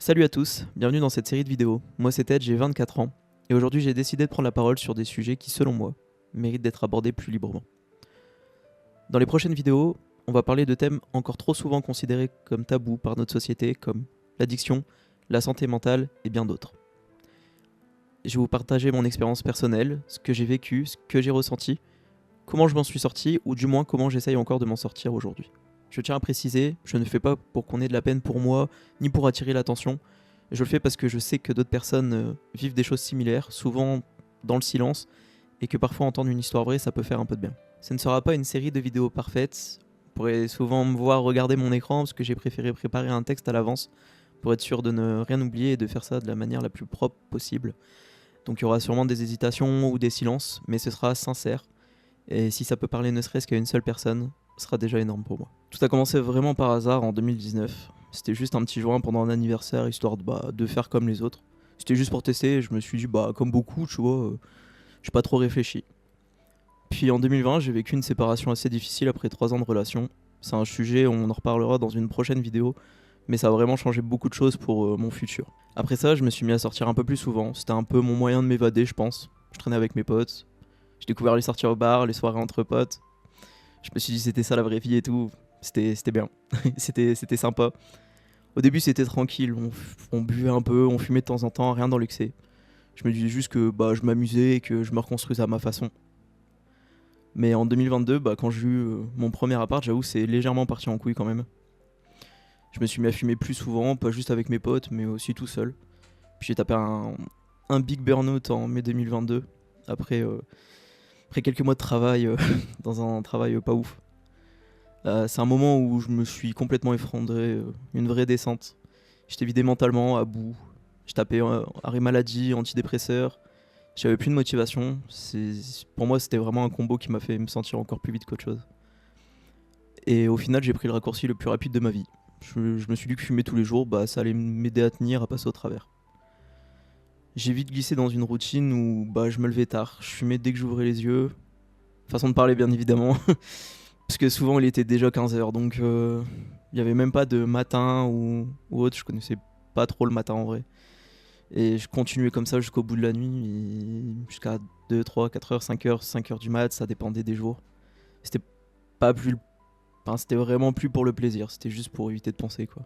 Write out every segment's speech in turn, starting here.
Salut à tous, bienvenue dans cette série de vidéos. Moi c'est Ted, j'ai 24 ans, et aujourd'hui j'ai décidé de prendre la parole sur des sujets qui, selon moi, méritent d'être abordés plus librement. Dans les prochaines vidéos, on va parler de thèmes encore trop souvent considérés comme tabous par notre société, comme l'addiction, la santé mentale et bien d'autres. Je vais vous partager mon expérience personnelle, ce que j'ai vécu, ce que j'ai ressenti, comment je m'en suis sorti, ou du moins comment j'essaye encore de m'en sortir aujourd'hui. Je tiens à préciser, je ne fais pas pour qu'on ait de la peine pour moi, ni pour attirer l'attention. Je le fais parce que je sais que d'autres personnes vivent des choses similaires, souvent dans le silence, et que parfois entendre une histoire vraie, ça peut faire un peu de bien. Ce ne sera pas une série de vidéos parfaites. Vous pourrez souvent me voir regarder mon écran parce que j'ai préféré préparer un texte à l'avance pour être sûr de ne rien oublier et de faire ça de la manière la plus propre possible. Donc il y aura sûrement des hésitations ou des silences, mais ce sera sincère. Et si ça peut parler ne serait-ce qu'à une seule personne, ce sera déjà énorme pour moi. Tout a commencé vraiment par hasard en 2019. C'était juste un petit joint pendant un anniversaire, histoire de faire comme les autres. C'était juste pour tester, et je me suis dit, comme beaucoup, tu vois, j'ai pas trop réfléchi. Puis en 2020, j'ai vécu une séparation assez difficile après 3 ans de relation. C'est un sujet, on en reparlera dans une prochaine vidéo, mais ça a vraiment changé beaucoup de choses pour mon futur. Après ça, je me suis mis à sortir un peu plus souvent. C'était un peu mon moyen de m'évader, je pense. Je traînais avec mes potes. J'ai découvert les sorties au bar, les soirées entre potes. Je me suis dit c'était ça la vraie vie et tout. C'était bien. c'était sympa. Au début c'était tranquille, on buvait un peu, on fumait de temps en temps, rien dans l'excès. Je me disais juste que je m'amusais et que je me reconstruisais à ma façon. Mais en 2022, quand j'ai eu mon premier appart, j'avoue c'est légèrement parti en couille quand même. Je me suis mis à fumer plus souvent, pas juste avec mes potes, mais aussi tout seul. Puis j'ai tapé un big burn-out en mai 2022, après quelques mois de travail dans un travail pas ouf. C'est un moment où je me suis complètement effondré, une vraie descente. J'étais vidé mentalement, à bout. Je tapais arrêt maladie, antidépresseur. J'avais plus de motivation. Pour moi, c'était vraiment un combo qui m'a fait me sentir encore plus vite qu'autre chose. Et au final, j'ai pris le raccourci le plus rapide de ma vie. Je me suis dit que fumer tous les jours, ça allait m'aider à tenir, à passer au travers. J'ai vite glissé dans une routine où je me levais tard. Je fumais dès que j'ouvrais les yeux. Façon de parler, bien évidemment. Parce que souvent il était déjà 15h, donc il n'y avait même pas de matin ou autre, je connaissais pas trop le matin en vrai. Et je continuais comme ça jusqu'au bout de la nuit, jusqu'à 2, 3, 4h, 5h, 5h du mat, ça dépendait des jours. C'était pas plus. Enfin, c'était vraiment plus pour le plaisir, c'était juste pour éviter de penser quoi.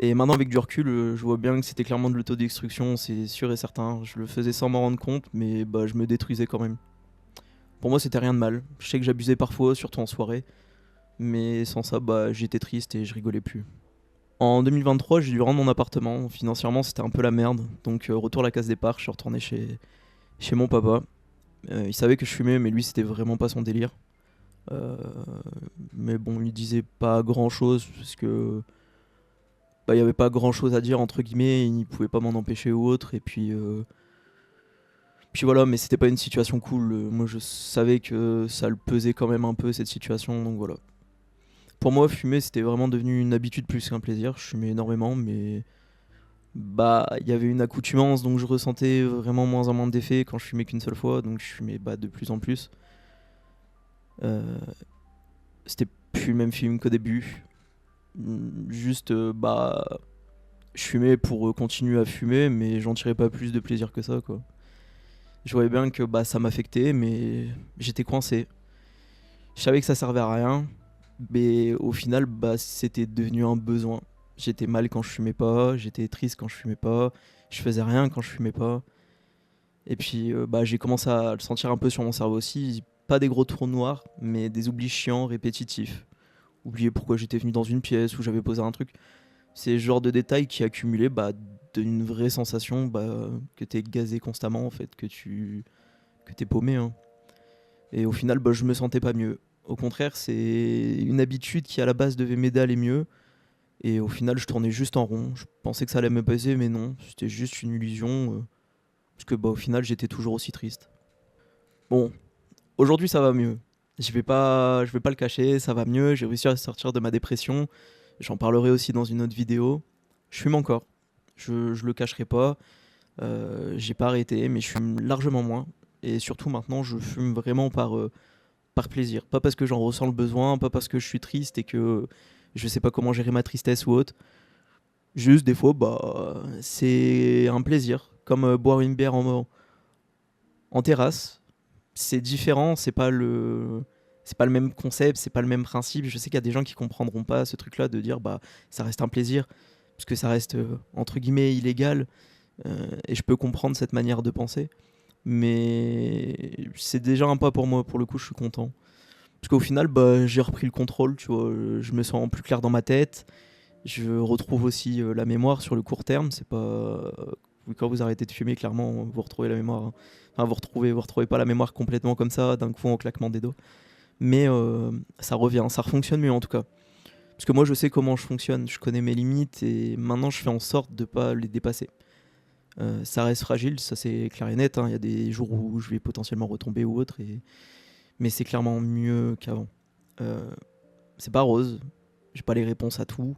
Et maintenant avec du recul, je vois bien que c'était clairement de l'autodestruction, c'est sûr et certain. Je le faisais sans m'en rendre compte, mais je me détruisais quand même. Pour moi, c'était rien de mal. Je sais que j'abusais parfois, surtout en soirée. Mais sans ça, j'étais triste et je rigolais plus. En 2023, j'ai dû rendre mon appartement. Financièrement, c'était un peu la merde. Donc, retour à la case départ, je suis retourné chez mon papa. Il savait que je fumais, mais lui, c'était vraiment pas son délire. Euh, mais bon, il disait pas grand chose parce que il y avait pas grand chose à dire entre guillemets. Il pouvait pas m'en empêcher ou autre. Et puis voilà, mais c'était pas une situation cool. Moi, je savais que ça le pesait quand même un peu cette situation, donc voilà. Pour moi, fumer, c'était vraiment devenu une habitude plus qu'un plaisir. Je fumais énormément, mais il y avait une accoutumance, donc je ressentais vraiment moins en moins d'effets quand je fumais qu'une seule fois, donc je fumais de plus en plus. Euh, C'était plus le même film qu'au début. Juste, je fumais pour continuer à fumer, mais j'en tirais pas plus de plaisir que ça, quoi. Je voyais bien que ça m'affectait, mais j'étais coincé. Je savais que ça servait à rien, mais au final, c'était devenu un besoin. J'étais mal quand je fumais pas, j'étais triste quand je fumais pas, je faisais rien quand je fumais pas. Et puis j'ai commencé à le sentir un peu sur mon cerveau aussi. Pas des gros trous noirs, mais des oublis chiants, répétitifs. Oublier pourquoi j'étais venu dans une pièce où j'avais posé un truc. C'est le genre de détails qui accumulaient d'une vraie sensation que t'es gazé constamment en fait, que t'es paumé, hein. Et au final, je me sentais pas mieux. Au contraire, c'est une habitude qui à la base devait m'aider à aller mieux. Et au final, je tournais juste en rond. Je pensais que ça allait me passer, mais non, c'était juste une illusion. Parce que au final, j'étais toujours aussi triste. Bon, aujourd'hui ça va mieux. Je vais pas le cacher, ça va mieux. J'ai réussi à sortir de ma dépression. J'en parlerai aussi dans une autre vidéo. Je fume encore. Je le cacherai pas. J'ai pas arrêté, mais je fume largement moins. Et surtout maintenant, je fume vraiment par plaisir. Pas parce que j'en ressens le besoin, pas parce que je suis triste et que je sais pas comment gérer ma tristesse ou autre. Juste des fois, bah, c'est un plaisir, comme boire une bière en terrasse. C'est différent, c'est pas le même concept, c'est pas le même principe. Je sais qu'il y a des gens qui comprendront pas ce truc-là de dire bah ça reste un plaisir, parce que ça reste entre guillemets illégal, et je peux comprendre cette manière de penser. Mais c'est déjà un pas pour moi, pour le coup, je suis content. Parce qu'au final, bah, j'ai repris le contrôle, tu vois, je me sens plus clair dans ma tête. Je retrouve aussi la mémoire sur le court terme. C'est pas quand vous arrêtez de fumer, clairement, vous retrouvez la mémoire, hein. Enfin, vous retrouvez pas la mémoire complètement comme ça d'un coup en claquement des doigts. Mais ça revient, ça refonctionne mieux en tout cas. Parce que moi, je sais comment je fonctionne, je connais mes limites et maintenant, je fais en sorte de pas les dépasser. Ça reste fragile, ça c'est clair et net, hein. Il y a des jours où je vais potentiellement retomber ou autre, mais c'est clairement mieux qu'avant. Euh, c'est pas rose, j'ai pas les réponses à tout,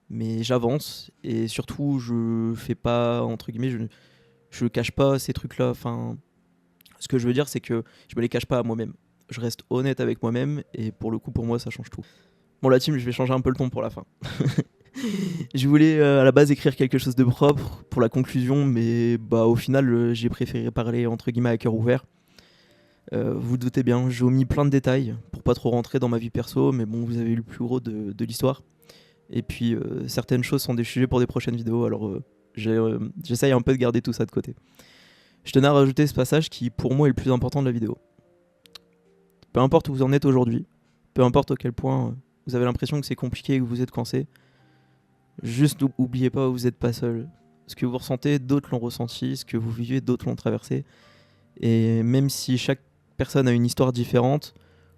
mais j'avance et surtout je fais pas entre guillemets, je cache pas ces trucs-là. Enfin, ce que je veux dire, c'est que je me les cache pas à moi-même. Je reste honnête avec moi-même et pour le coup, pour moi, ça change tout. Bon, la team, je vais changer un peu le ton pour la fin. Je voulais à la base écrire quelque chose de propre pour la conclusion, mais bah au final, j'ai préféré parler entre guillemets à cœur ouvert. Vous vous doutez bien, j'ai omis plein de détails pour pas trop rentrer dans ma vie perso, mais bon, vous avez eu le plus gros de l'histoire. Et puis certaines choses sont des sujets pour des prochaines vidéos, alors j'essaye un peu de garder tout ça de côté. Je tenais à rajouter ce passage qui pour moi est le plus important de la vidéo. Peu importe où vous en êtes aujourd'hui, peu importe à quel point vous avez l'impression que c'est compliqué et que vous êtes coincé, juste n'oubliez pas, vous n'êtes pas seul. Ce que vous ressentez, d'autres l'ont ressenti, ce que vous vivez, d'autres l'ont traversé. Et même si chaque personne a une histoire différente,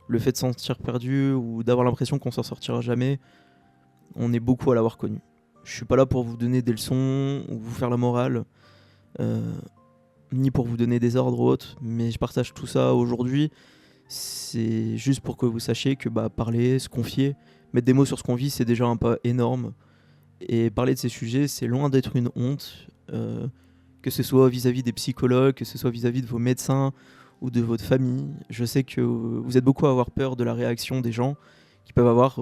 le fait de se sentir perdu ou d'avoir l'impression qu'on s'en sortira jamais, on est beaucoup à l'avoir connu. Je suis pas là pour vous donner des leçons ou vous faire la morale, euh, ni pour vous donner des ordres ou autres, mais je partage tout ça aujourd'hui. C'est juste pour que vous sachiez que bah, parler, se confier, mettre des mots sur ce qu'on vit, c'est déjà un pas énorme. Et parler de ces sujets, c'est loin d'être une honte, que ce soit vis-à-vis des psychologues, que ce soit vis-à-vis de vos médecins ou de votre famille. Je sais que vous êtes beaucoup à avoir peur de la réaction des gens qui peuvent avoir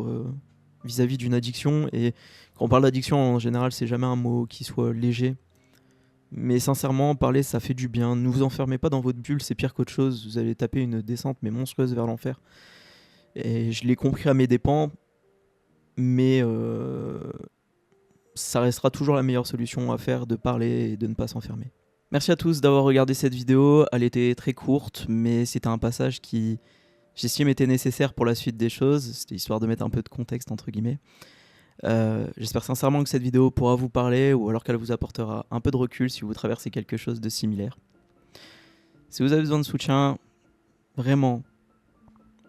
vis-à-vis d'une addiction. Et quand on parle d'addiction, en général, c'est jamais un mot qui soit léger. Mais sincèrement, parler, ça fait du bien. Ne vous enfermez pas dans votre bulle, c'est pire qu'autre chose. Vous allez taper une descente mais monstrueuse vers l'enfer. Et je l'ai compris à mes dépens, mais ça restera toujours la meilleure solution à faire, de parler et de ne pas s'enfermer. Merci à tous d'avoir regardé cette vidéo. Elle était très courte, mais c'était un passage qui, j'estime, était nécessaire pour la suite des choses. C'était histoire de mettre un peu de contexte, entre guillemets. J'espère sincèrement que cette vidéo pourra vous parler ou alors qu'elle vous apportera un peu de recul si vous traversez quelque chose de similaire. Si vous avez besoin de soutien, vraiment,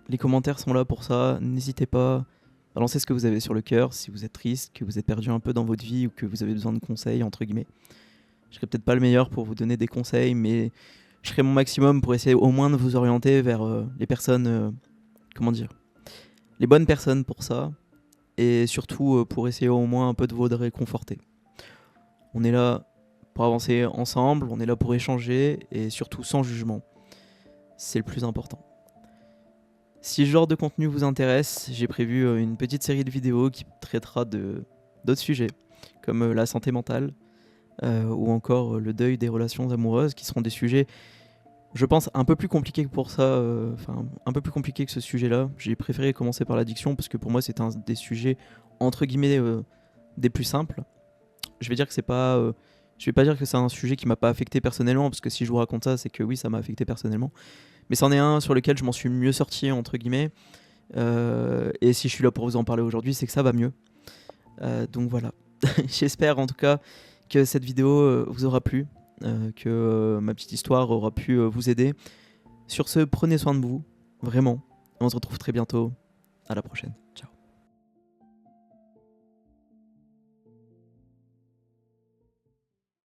les commentaires sont là pour ça. N'hésitez pas, balancez ce que vous avez sur le cœur. Si vous êtes triste, que vous êtes perdu un peu dans votre vie ou que vous avez besoin de conseils, entre guillemets. Je serai peut-être pas le meilleur pour vous donner des conseils, mais je ferai mon maximum pour essayer au moins de vous orienter vers les personnes, comment dire, les bonnes personnes pour ça. Et surtout pour essayer au moins un peu de vous réconforter. On est là pour avancer ensemble, on est là pour échanger et surtout sans jugement. C'est le plus important. Si ce genre de contenu vous intéresse, j'ai prévu une petite série de vidéos qui traitera d'autres sujets, comme la santé mentale, ou encore le deuil des relations amoureuses, qui seront des sujets, je pense, un peu plus compliqués que pour ça, un peu plus compliqués que ce sujet-là. J'ai préféré commencer par l'addiction, parce que pour moi c'est un des sujets, entre guillemets, des plus simples. Je vais dire que c'est pas... je vais pas dire que c'est un sujet qui m'a pas affecté personnellement, parce que si je vous raconte ça, c'est que oui, ça m'a affecté personnellement. Mais c'en est un sur lequel je m'en suis mieux sorti, entre guillemets. Et si je suis là pour vous en parler aujourd'hui, c'est que ça va mieux. Donc voilà. J'espère en tout cas que cette vidéo vous aura plu, que ma petite histoire aura pu vous aider. Sur ce, prenez soin de vous, vraiment. On se retrouve très bientôt. À la prochaine. Ciao.